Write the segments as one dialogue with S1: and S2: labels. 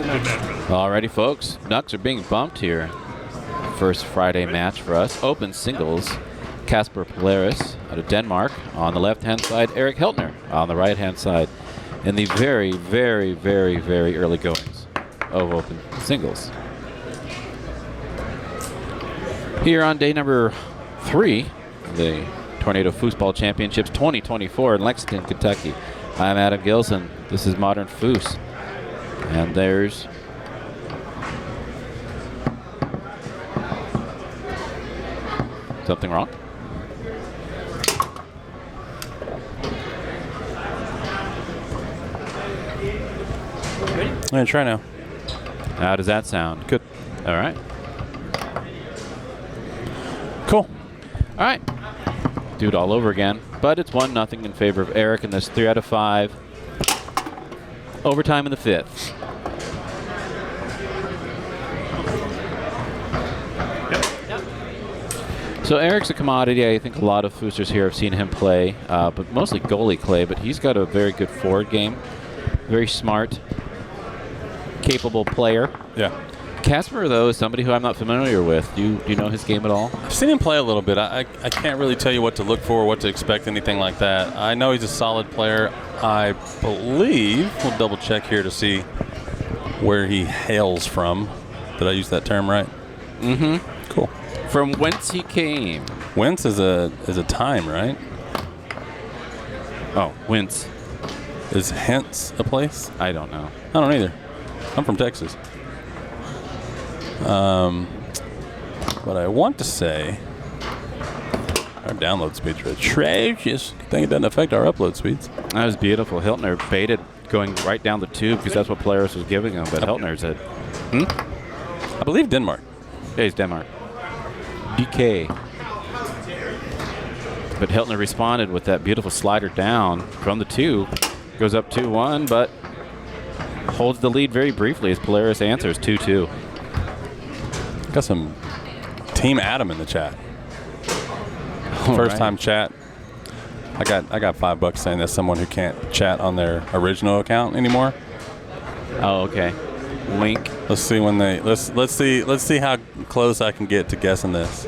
S1: Alrighty, folks. Nucks are being bumped here. First Friday match for us. Open singles. Kasper Polaris out of Denmark. On the left-hand side, Erik Hiltner on the right-hand side. In the very, very, very, very early goings of open singles. Here on day number 3, the Tornado Foosball Championships 2024 in Lexington, Kentucky. I'm Adam Gilson. This is Modern Foos. And there's something wrong?
S2: I'm going to try now.
S1: How does that sound?
S2: Good.
S1: All right.
S2: Cool.
S1: All right. Do it all over again. But it's 1-0 in favor of Erik in this 3 out of 5. Overtime in the 5th. So Erik's a commodity. I think a lot of Foosters here have seen him play, but mostly goalie clay. But he's got a very good forward game. Very smart, capable player.
S2: Yeah.
S1: Kasper, though, is somebody who I'm not familiar with. Do you know his game at all?
S2: I've seen him play a little bit. I can't really tell you what to look for, what to expect, anything like that. I know he's a solid player. I believe, we'll double check here to see where he hails from. Did I use that term right?
S1: Mm-hmm.
S2: Cool.
S1: From whence he came.
S2: Whence is a time, right?
S1: Oh, whence.
S2: Is hence a place?
S1: I don't know.
S2: I don't either. I'm from Texas. But I want to say our download speeds are atrocious. Good thing it doesn't affect our upload speeds.
S1: That was beautiful. Hiltner baited going right down the tube because that's what Polaris was giving him. But Hiltner said,
S2: I believe Denmark.
S1: Yeah, he's Denmark. DK. But Hiltner responded with that beautiful slider down from the 2. Goes up 2-1, but holds the lead very briefly as Polaris answers 2-2.
S2: Got some Team Adam in the chat. First time chat. I got $5 saying that's someone who can't chat on their original account anymore.
S1: Oh, okay. Wink.
S2: Let's see when they let's see how close I can get to guessing this.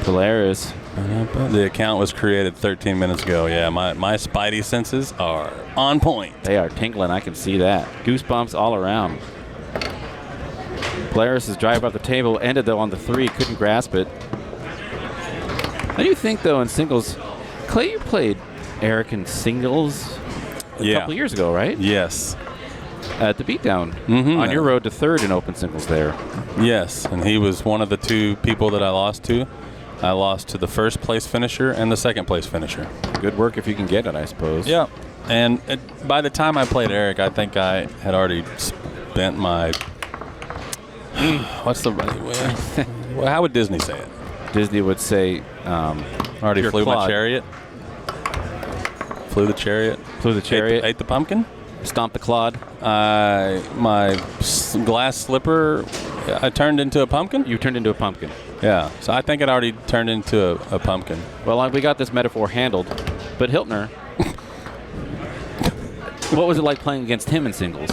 S1: Polaris.
S2: The account was created 13 minutes ago. Yeah, my spidey senses are on point.
S1: They are tingling. I can see that. Goosebumps all around. Polaris' drive up the table ended, though, on the 3. Couldn't grasp it. How do you think, though, in singles? Clay, you played Erik in singles a couple years ago, right?
S2: Yes.
S1: At the beatdown. On your road to 3rd in open singles there.
S2: Yes, and he was one of the 2 people that I lost to. I lost to the first place finisher and the second place finisher.
S1: Good work if you can get it, I suppose.
S2: Yeah. And by the time I played Erik, I think I had already spent my... What's the... Well, how would Disney say it?
S1: Disney would say...
S2: already flew my chariot. Flew the chariot.
S1: Flew the chariot.
S2: Ate the pumpkin.
S1: Stomped the clod.
S2: My glass slipper, I turned into a pumpkin?
S1: You turned into a pumpkin.
S2: Yeah, so I think it already turned into a pumpkin.
S1: Well, we got this metaphor handled. But Hiltner, what was it like playing against him in singles?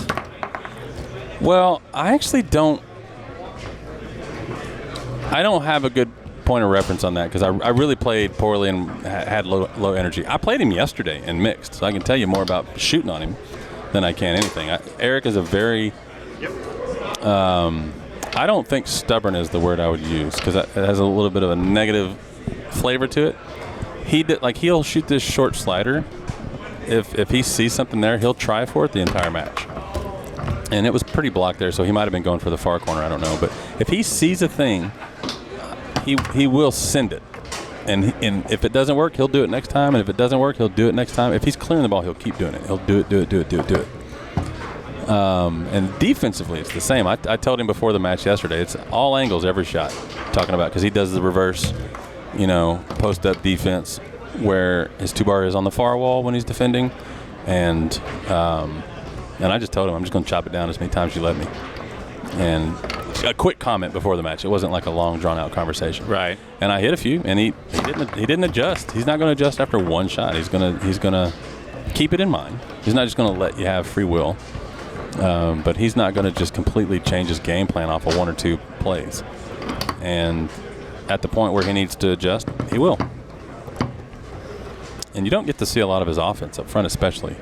S2: Well, I actually don't have a good point of reference on that because I really played poorly and had low energy. I played him yesterday in mixed, so I can tell you more about shooting on him than I can anything. Erik is a very... I don't think stubborn is the word I would use because it has a little bit of a negative flavor to it. He'll shoot this short slider. If he sees something there, he'll try for it the entire match. And it was pretty blocked there, so he might have been going for the far corner. I don't know. But if he sees a thing, he will send it. And if it doesn't work, he'll do it next time. And if it doesn't work, he'll do it next time. If he's clearing the ball, he'll keep doing it. He'll do it. And defensively, it's the same. I told him before the match yesterday, it's all angles, every shot. Talking about because he does the reverse, post-up defense where his 2-bar is on the far wall when he's defending. And I just told him, I'm just going to chop it down as many times as you let me. And a quick comment before the match. It wasn't like a long, drawn-out conversation.
S1: Right.
S2: And I hit a few, and he didn't adjust. He's not going to adjust after one shot. He's gonna keep it in mind. He's not just going to let you have free will, but he's not going to just completely change his game plan off of 1 or 2 plays. And at the point where he needs to adjust, he will. And you don't get to see a lot of his offense up front, especially.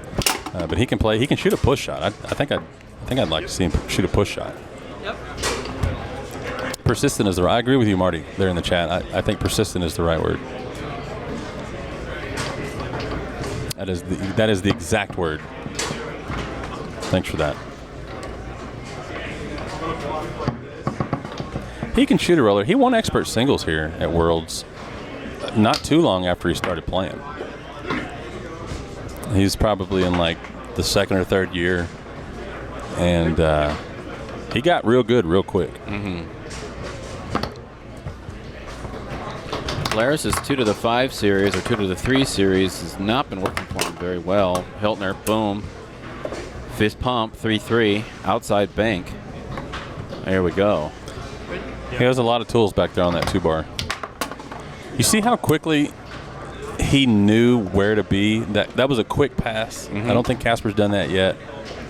S2: But he can play. He can shoot a push shot. I think I'd like to see him shoot a push shot.
S3: Yep.
S2: Persistent is the right. I agree with you, Marty, there in the chat. I think persistent is the right word. That is the exact word. Thanks for that. He can shoot a roller. He won expert singles here at Worlds not too long after he started playing. He's probably in like the 2nd or 3rd year, and he got real good real quick.
S1: Polaris' 2 to the 5 series or 2 to the 3 series has not been working for him very well. Hiltner, boom. Fist pump, 3-3, outside bank. There we go.
S2: He has a lot of tools back there on that 2-bar. You see how quickly he knew where to be? That was a quick pass. I don't think Kasper's done that yet.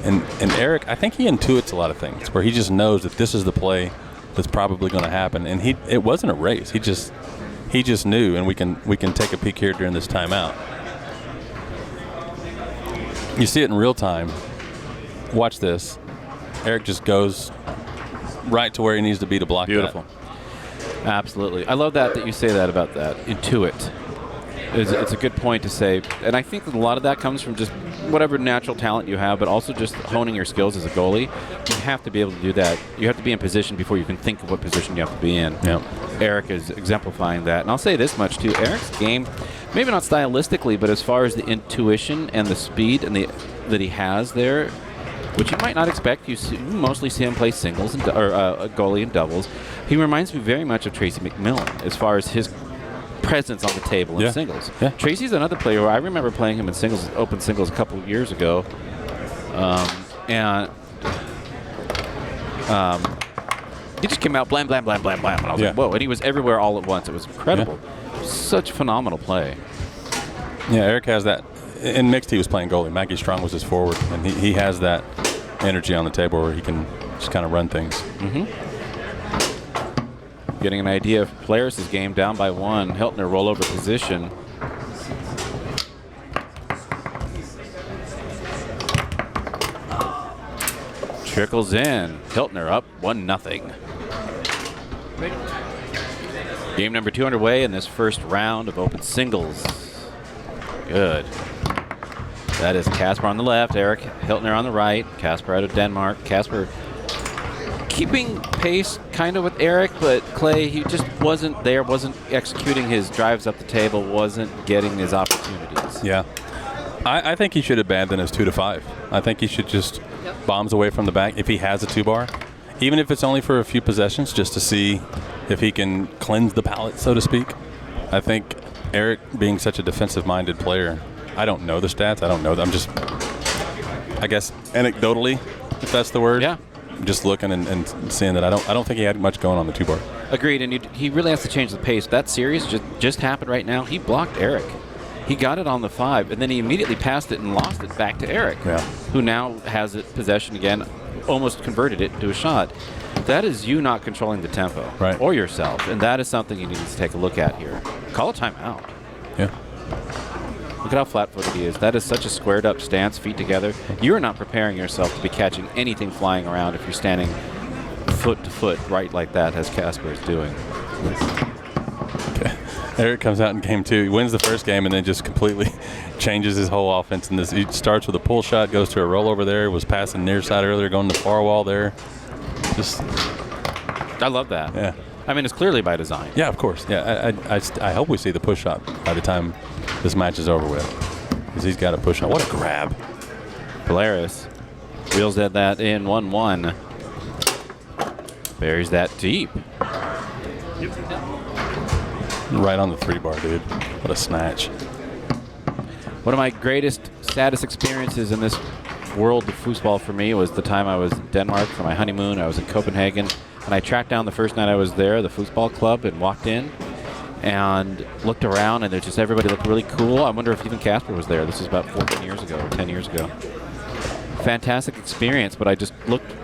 S2: And Erik, I think he intuits a lot of things where he just knows that this is the play that's probably going to happen. And it wasn't a race. He just knew, and we can take a peek here during this timeout. You see it in real time. Watch this. Erik just goes right to where he needs to be to block
S1: Beautiful.
S2: that.
S1: Absolutely. I love that you say that about that. Intuit. It's a good point to say. And I think that a lot of that comes from just whatever natural talent you have, but also just honing your skills as a goalie. You have to be able to do that. You have to be in position before you can think of what position you have to be in.
S2: Yeah.
S1: Erik is exemplifying that. And I'll say this much, too. Erik's game, maybe not stylistically, but as far as the intuition and the speed and that he has there, which you might not expect. You mostly see him play singles or a goalie and doubles. He reminds me very much of Tracy McMillan as far as his presence on the table in singles. Yeah. Tracy's another player where I remember playing him in singles, open singles a couple of years ago. And he just came out blam, blam, blam, blam, blam. And I was like, whoa. And he was everywhere all at once. It was incredible. Yeah. Such phenomenal play.
S2: Yeah, Erik has that. In mixed, he was playing goalie. Maggie Strong was his forward. And he has that energy on the table where he can just kind of run things.
S1: Getting an idea of Polaris' game, down by 1. Hiltner rollover position. Trickles in. Hiltner up 1-0. Game number 2 underway in this first round of open singles. Good. That is Kasper on the left, Erik Hiltner on the right. Kasper out of Denmark. Kasper keeping pace kind of with Erik, but Clay, he just wasn't there, wasn't executing his drives up the table, wasn't getting his opportunities.
S2: Yeah. I think he should abandon his 2 to 5. I think he should just bombs away from the back if he has a 2-bar, even if it's only for a few possessions, just to see if he can cleanse the palate, so to speak. I think Erik, being such a defensive-minded player, I don't know the stats. I don't know. I'm just, I guess, anecdotally, if that's the word.
S1: Yeah.
S2: Just looking and seeing that I don't think he had much going on the 2-bar.
S1: Agreed, and he really has to change the pace. That series just happened right now. He blocked Erik. He got it on the 5, and then he immediately passed it and lost it back to Erik, who now has it possession again, almost converted it to a shot. That is you not controlling the tempo or yourself, and that is something you need to take a look at here. Call a timeout.
S2: Yeah.
S1: Look at how flat-footed he is. That is such a squared-up stance, feet together. You are not preparing yourself to be catching anything flying around if you're standing foot to foot right like that, as Kasper is doing.
S2: Okay. Erik comes out in game 2. He wins the first game and then just completely changes his whole offense. And he starts with a pull shot, goes to a rollover there, was passing near side earlier, going to the far wall there.
S1: I love that.
S2: Yeah.
S1: I mean, it's clearly by design.
S2: Yeah, of course. Yeah, I hope we see the push shot by the time this match is over with, because he's got a push shot. What a grab.
S1: Polaris wheels at that in 1-1. Buries that deep.
S2: Right on the 3-bar, dude. What a snatch.
S1: One of my greatest, saddest experiences in this world of foosball for me was the time I was in Denmark for my honeymoon. I was in Copenhagen, and I tracked down the first night I was there, the foosball club, and walked in. and looked around, and everybody looked really cool. I wonder if even Kasper was there. This was about 14 years ago, or 10 years ago. Fantastic experience, but I just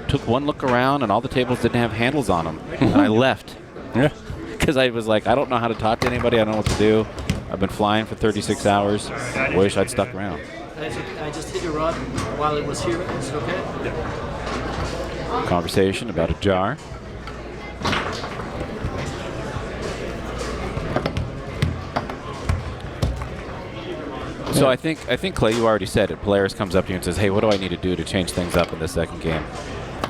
S1: took one look around, and all the tables didn't have handles on them, and I left.
S2: Yeah.
S1: Because I was like, I don't know how to talk to anybody. I don't know what to do. I've been flying for 36 hours. Wish I'd stuck around.
S3: I just hit your rod while it was here. Is it okay? Yeah.
S1: Conversation about a jar. So I think Clay, you already said it. Polaris comes up to you and says, "Hey, what do I need to do to change things up in the second game?"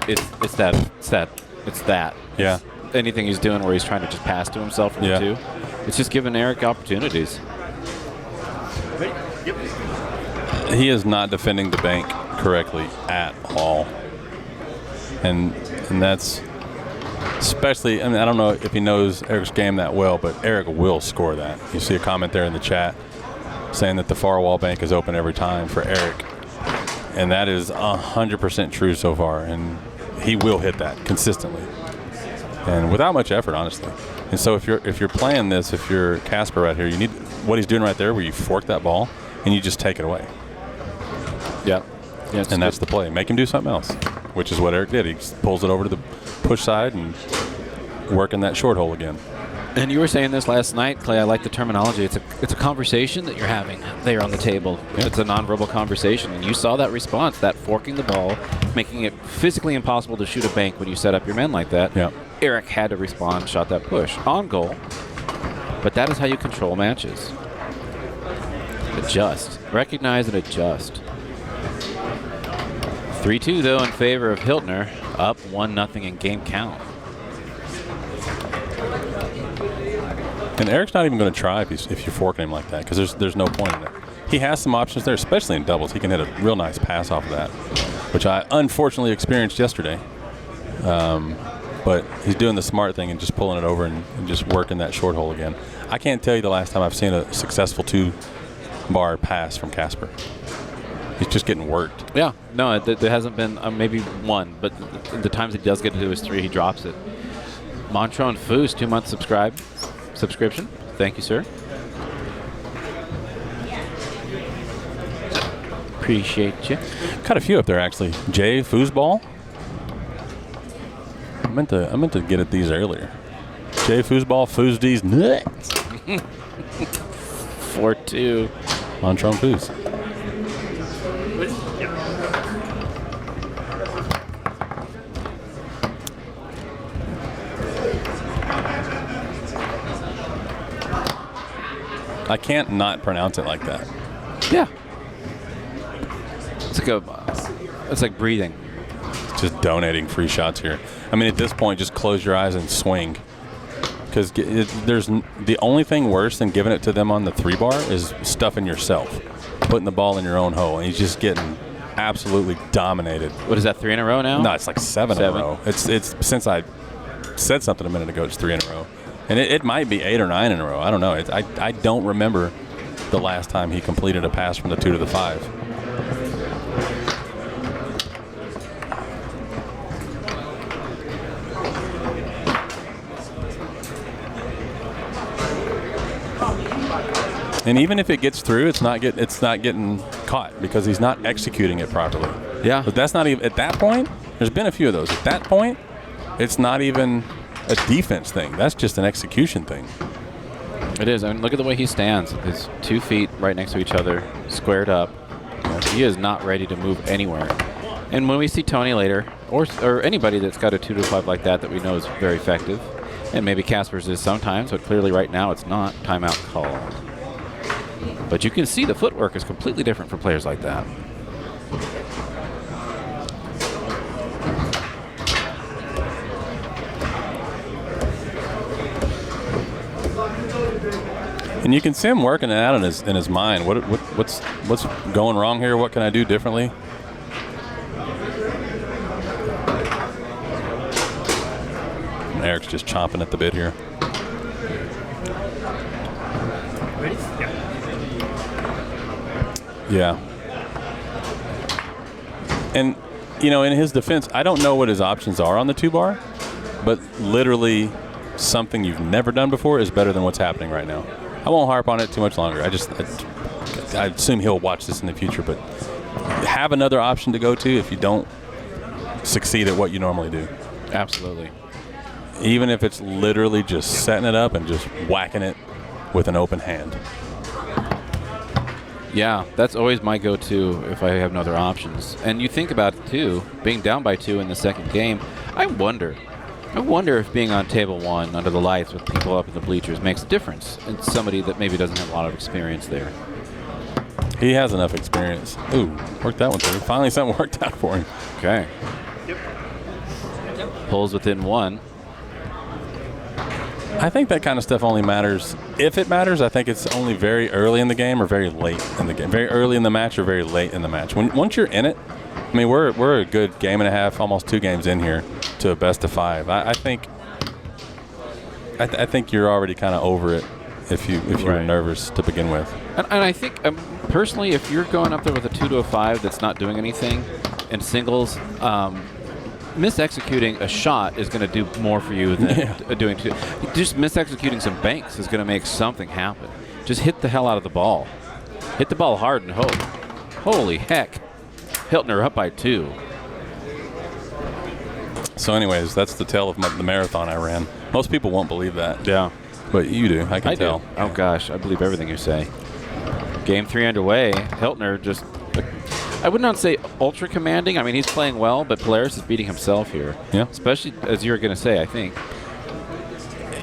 S1: It's that.
S2: Yeah.
S1: Anything he's doing where he's trying to just pass to himself from the two. It's just giving Erik opportunities.
S3: Ready? Yep.
S2: He is not defending the bank correctly at all. And that's especially, I mean, I don't know if he knows Erik's game that well, but Erik will score that. You see a comment there in the chat saying that the far wall bank is open every time for Erik. And that is 100% true so far. And he will hit that consistently. And without much effort, honestly. And so if you're playing this, if you're Kasper right here, you need what he's doing right there where you fork that ball and you just take it away.
S1: Yeah.
S2: And that's the play. Make him do something else, which is what Erik did. He pulls it over to the push side and working that short hole again.
S1: And you were saying this last night, Clay. I like the terminology. It's a conversation that you're having there on the table. Yep. It's a nonverbal conversation, and you saw that response, that forking the ball, making it physically impossible to shoot a bank when you set up your men like that.
S2: Yep.
S1: Erik had to respond, shot that push on goal. But that is how you control matches. Adjust, recognize, and adjust. 3-2 though in favor of Hiltner, up 1-0 in game count.
S2: And Erik's not even going to try if you're forking him like that, because there's no point in it. He has some options there, especially in doubles. He can hit a real nice pass off of that, which I unfortunately experienced yesterday. But he's doing the smart thing and just pulling it over and just working that short hole again. I can't tell you the last time I've seen a successful two-bar pass from Kasper. He's just getting worked.
S1: Yeah, no, there hasn't been maybe one, but the times he does get to do his three, he drops it. Montrone Foos, 2-month subscription. Thank you, sir. Appreciate you.
S2: Got a few up there actually. Jay Foosball. I meant to get at these earlier. Jay Foosball, Foos D's nuts.
S1: 4-2.
S2: Montrone Foos. I can't not pronounce it like that.
S1: Yeah. It's like breathing.
S2: Just donating free shots here. I mean, at this point, just close your eyes and swing. Because there's the only thing worse than giving it to them on the 3-bar is stuffing yourself, putting the ball in your own hole, and he's just getting absolutely dominated.
S1: What is that, 3 in a row now?
S2: No, it's like 7 in a row. It's since I said something a minute ago, it's 3 in a row. And it might be 8 or 9 in a row. I don't know. I don't remember the last time he completed a pass from the 2 to the 5. And even if it gets through, it's not getting caught because he's not executing it properly.
S1: Yeah.
S2: But that's not even at that point. There's been a few of those. At that point, it's not even a defense thing. That's just an execution thing.
S1: It is. I mean, look at the way he stands. His 2 feet right next to each other, squared up. He is not ready to move anywhere. And when we see Tony later, or anybody that's got a 2 to 5 like that we know is very effective, and maybe Kasper's is sometimes, but clearly right now it's not. Timeout called. But you can see the footwork is completely different for players like that.
S2: And you can see him working it out in his mind. What's going wrong here? What can I do differently? And Erik's just chomping at the bit here.
S3: Ready?
S2: Yeah. And, in his defense, I don't know what his options are on the 2-bar, but literally something you've never done before is better than what's happening right now. I won't harp on it too much longer. I assume he'll watch this in the future, but have another option to go to if you don't succeed at what you normally do.
S1: Absolutely.
S2: Even if it's literally just setting it up and just whacking it with an open hand.
S1: Yeah, that's always my go-to if I have no other options. And you think about it, too, being down by 2 in the second game, I wonder if being on table 1 under the lights with people up in the bleachers makes a difference in somebody that maybe doesn't have a lot of experience there.
S2: He has enough experience. Ooh, worked that one through. Finally something worked out for him.
S1: Okay. Pulls within 1.
S2: I think that kind of stuff only matters. If it matters, I think it's only very early in the game or very late in the game. Very early in the match or very late in the match. Once you're in it, I mean, we're a good game and a half, almost 2 games in here to a best of 5. I think you're already kind of over it if you were nervous to begin with.
S1: And I think, personally, if you're going up there with a 2 to a 5 that's not doing anything in singles, misexecuting a shot is going to do more for you than doing 2. Just misexecuting some banks is going to make something happen. Just hit the hell out of the ball. Hit the ball hard and hope. Holy heck. Hiltner up by 2.
S2: So anyways, that's the tale of the marathon I ran. Most people won't believe that.
S1: Yeah.
S2: But you do. I can tell.
S1: Do. Oh, gosh. I believe everything you say. Game 3 underway. Hiltner just, I would not say ultra commanding. I mean, he's playing well, but Polaris is beating himself here.
S2: Yeah.
S1: Especially, as you were going to say, I think.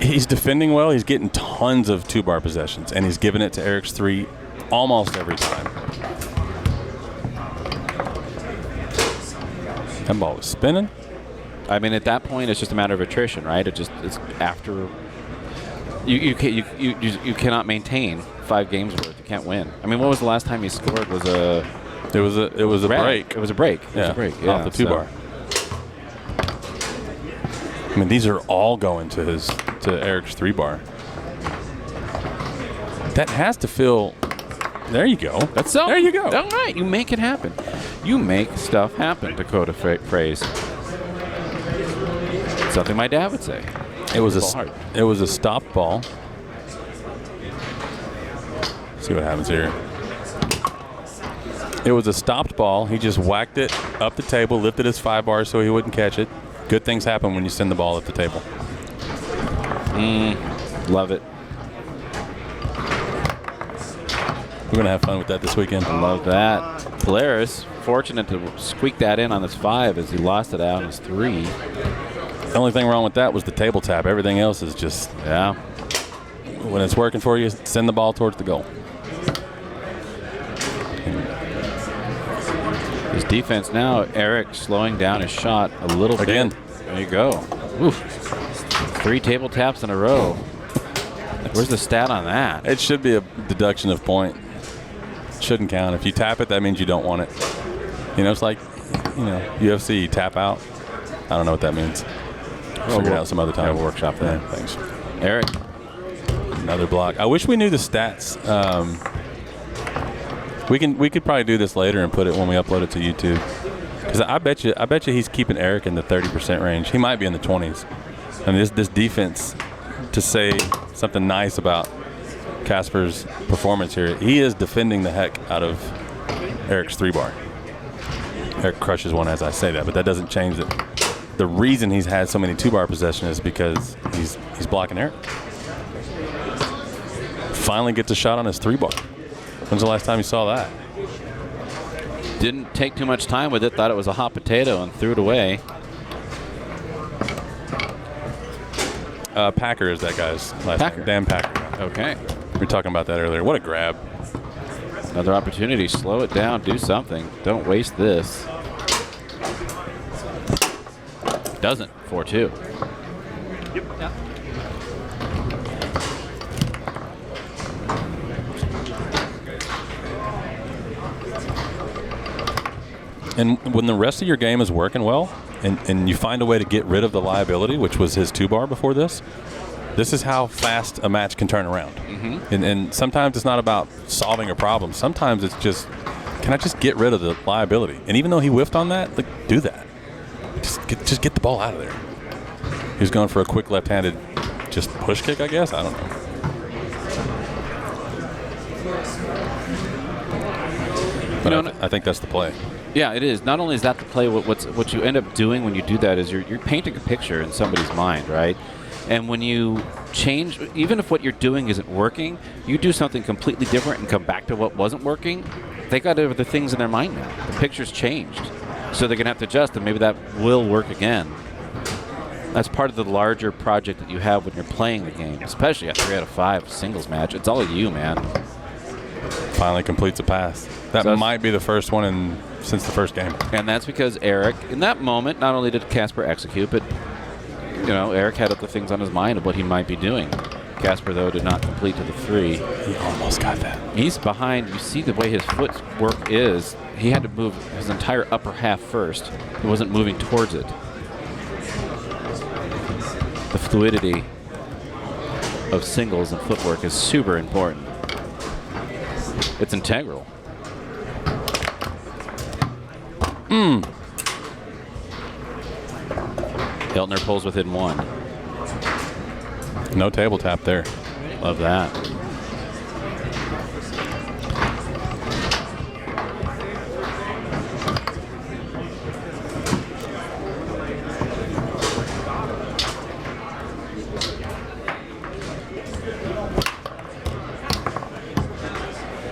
S2: He's defending well. He's getting tons of 2-bar possessions, and he's giving it to Erik's 3 almost every time. That ball was spinning.
S1: I mean, at that point, it's just a matter of attrition, right? It's after you cannot maintain 5 games worth. You can't win. I mean, what was the last time he scored? It was a break.
S2: It was a break.
S1: It was a break. Yeah,
S2: off the 2-bar. I mean, these are all going to Erik's 3-bar. That has to feel. There you go. There you go.
S1: All right, you make it happen. You make stuff happen. Dakota phrase. Something my dad would say.
S2: It was a stopped ball. Let's see what happens here. It was a stopped ball. He just whacked it up the table, lifted his 5-bar so he wouldn't catch it. Good things happen when you send the ball up the table.
S1: Love it.
S2: We're going to have fun with that this weekend.
S1: Love that. Polaris, fortunate to squeak that in on his 5 as he lost it out on his 3.
S2: The only thing wrong with that was the table tap. Everything else is just, when it's working for you, send the ball towards the goal.
S1: His defense now, Erik slowing down his shot a little bit.
S2: Again.
S1: There you go. Oof. 3 table taps in a row. Where's the stat on that?
S2: It should be a deduction of point. Shouldn't count. If you tap it, that means you don't want it. You know, it's like, UFC, tap out. I don't know what that means. Figure it out some other time.
S1: We'll workshop that.
S2: Yeah, thanks.
S1: Erik.
S2: Another block. I wish we knew the stats. We could probably do this later and put it when we upload it to YouTube. Because I bet you he's keeping Erik in the 30% range. He might be in the 20s. I mean, this defense, to say something nice about Kasper's performance here, he is defending the heck out of Erik's 3-bar. Erik crushes one as I say that, but that doesn't change it. The reason he's had so many 2-bar possession is because he's blocking Erik. Finally gets a shot on his 3-bar. When's the last time you saw that?
S1: Didn't take too much time with it. Thought it was a hot potato and threw it away.
S2: Packer is that guy's last name. Dan Packer.
S1: Okay.
S2: We were talking about that earlier. What a grab.
S1: Another opportunity. Slow it down. Do something. Don't waste this. Doesn't. 4-2.
S3: Yep. Yeah.
S2: And when the rest of your game is working well and you find a way to get rid of the liability, which was his 2-bar before this is how fast a match can turn around. Mm-hmm. And sometimes it's not about solving a problem. Sometimes it's just, can I just get rid of the liability? And even though he whiffed on that, do that. Just get the ball out of there. He was going for a quick left-handed just push kick, I guess. I don't know. But I think that's the play.
S1: Yeah, it is. Not only is that the play, what you end up doing when you do that is you're painting a picture in somebody's mind, right? And when you change, even if what you're doing isn't working, you do something completely different and come back to what wasn't working, they got other things in their mind now. The picture's changed. So they're going to have to adjust, and maybe that will work again. That's part of the larger project that you have when you're playing the game, especially a 3 out of 5 singles match. It's all you, man.
S2: Finally completes a pass. That might be the first one since the first game.
S1: And that's because Erik, in that moment, not only did Kasper execute, but Erik had other things on his mind of what he might be doing. Kasper, though, did not complete to the 3.
S2: He almost got that.
S1: He's behind. You see the way his footwork is. He had to move his entire upper half first. He wasn't moving towards it. The fluidity of singles and footwork is super important. It's integral. Hiltner pulls within 1.
S2: No table tap there.
S1: Love that.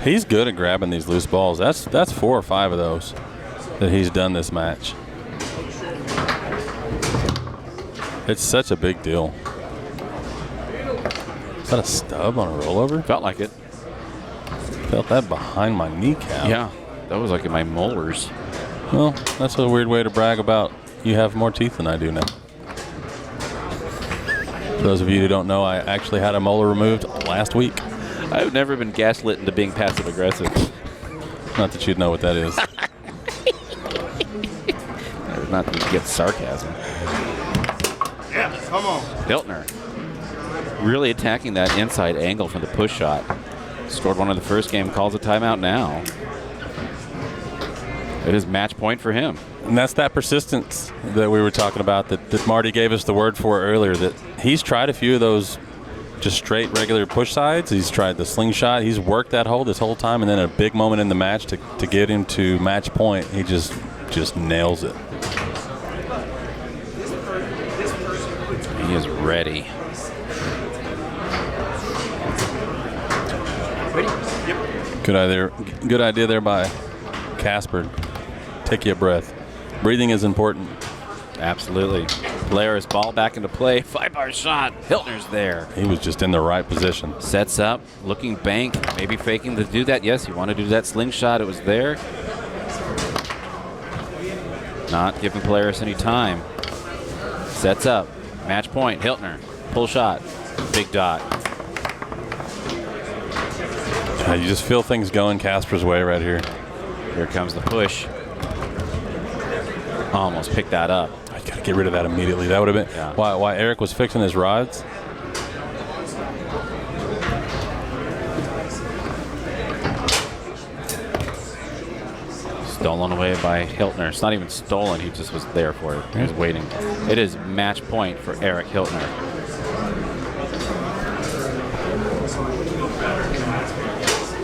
S2: He's good at grabbing these loose balls. That's 4 or 5 of those that he's done this match. It's such a big deal. Is that a stub on a rollover?
S1: Felt like it.
S2: Felt that behind my kneecap.
S1: Yeah, that was like in my molars.
S2: Well, that's a weird way to brag about you have more teeth than I do now. For those of you who don't know, I actually had a molar removed last week.
S1: I've never been gaslit into being passive aggressive.
S2: Not that you'd know what that is.
S1: Not to get sarcasm.
S4: Yeah, come on.
S1: Hiltner really attacking that inside angle from the push shot. Scored one in the first game, calls a timeout now. It is match point for him.
S2: And that's that persistence that we were talking about that Marty gave us the word for earlier, that he's tried a few of those just straight regular push sides. He's tried the slingshot. He's worked that hole this whole time, and then a big moment in the match to get him to match point, he just nails it.
S1: He is ready.
S2: Good idea there by Kasper. Take you a breath. Breathing is important.
S1: Absolutely. Polaris ball back into play. 5-bar shot. Hiltner's there.
S2: He was just in the right position.
S1: Sets up, looking bank, maybe faking to do that. Yes, he wanted to do that slingshot. It was there. Not giving Polaris any time. Sets up. Match point. Hiltner. Pull shot. Big dot.
S2: You just feel things going Kasper's way right here.
S1: Here comes the push. Almost picked that up.
S2: I got to get rid of that immediately. That would have been why Erik was fixing his rods.
S1: Stolen away by Hiltner. It's not even stolen. He just was there for it. He was waiting. It is match point for Erik Hiltner.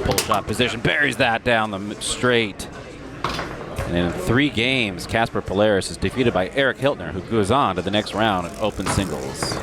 S1: Pull shot position. Buries that down the straight. And in 3 games, Kasper Polaris is defeated by Erik Hiltner, who goes on to the next round in open singles.